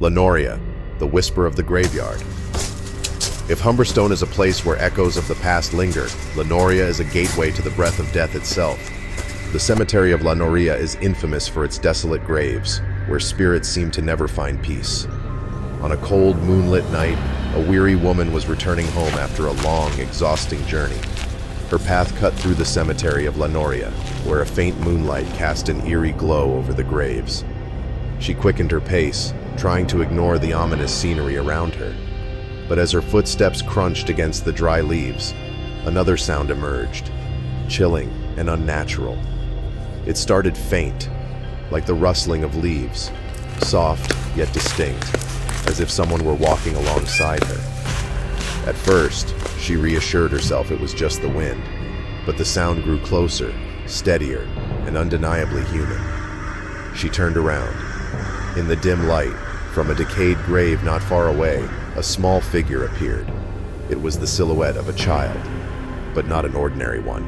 La Noria, the whisper of the graveyard. If Humberstone is a place where echoes of the past linger, La Noria is a gateway to the breath of death itself. The cemetery of La Noria is infamous for its desolate graves, where spirits seem to never find peace. On a cold, moonlit night, a weary woman was returning home after a long, exhausting journey. Her path cut through the cemetery of La Noria, where a faint moonlight cast an eerie glow over the graves. She quickened her pace, trying to ignore the ominous scenery around her. But as her footsteps crunched against the dry leaves, another sound emerged, chilling and unnatural. It started faint, like the rustling of leaves, soft yet distinct, as if someone were walking alongside her. At first, she reassured herself it was just the wind, but the sound grew closer, steadier, and undeniably human. She turned around. In the dim light, from a decayed grave not far away, a small figure appeared. It was the silhouette of a child, but not an ordinary one.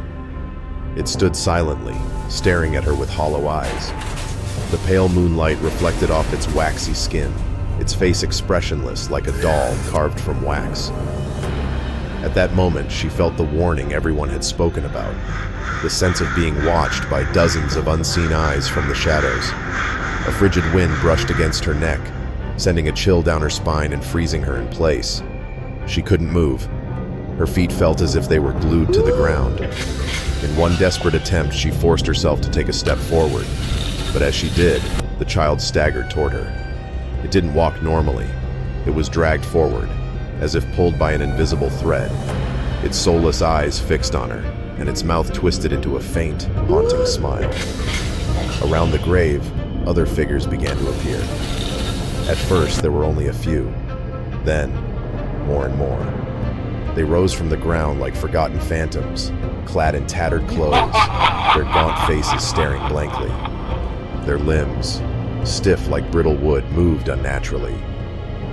It stood silently, staring at her with hollow eyes. The pale moonlight reflected off its waxy skin, its face expressionless like a doll carved from wax. At that moment, she felt the warning everyone had spoken about, the sense of being watched by dozens of unseen eyes from the shadows. A frigid wind brushed against her neck, sending a chill down her spine and freezing her in place. She couldn't move. Her feet felt as if they were glued to the ground. In one desperate attempt, she forced herself to take a step forward. But as she did, the child staggered toward her. It didn't walk normally. It was dragged forward, as if pulled by an invisible thread, its soulless eyes fixed on her, and its mouth twisted into a faint, haunting smile. Around the grave, other figures began to appear. At first, there were only a few. Then, more and more. They rose from the ground like forgotten phantoms, clad in tattered clothes, their gaunt faces staring blankly. Their limbs, stiff like brittle wood, moved unnaturally.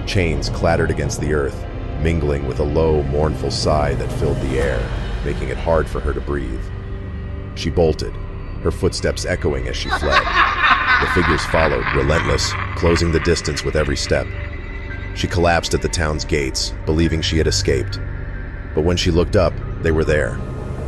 Chains clattered against the earth, mingling with a low, mournful sigh that filled the air, making it hard for her to breathe. She bolted, her footsteps echoing as she fled. The figures followed, relentless, closing the distance with every step. She collapsed at the town's gates, believing she had escaped. But when she looked up, they were there,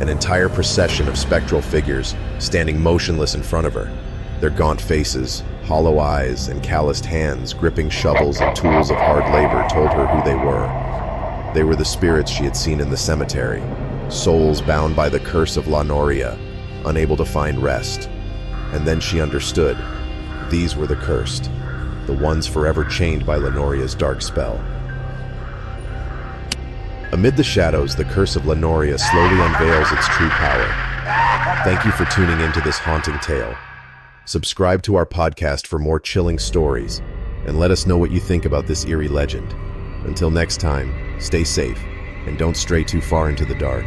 an entire procession of spectral figures standing motionless in front of her, their gaunt faces, hollow eyes, and calloused hands gripping shovels and tools of hard labor told her who they were. They were the spirits she had seen in the cemetery, souls bound by the curse of La Noria, unable to find rest. And then she understood. These were the cursed, the ones forever chained by La Noria's dark spell. Amid the shadows, the curse of La Noria slowly unveils its true power. Thank you for tuning into this haunting tale. Subscribe to our podcast for more chilling stories, and let us know what you think about this eerie legend. Until next time, stay safe, and don't stray too far into the dark.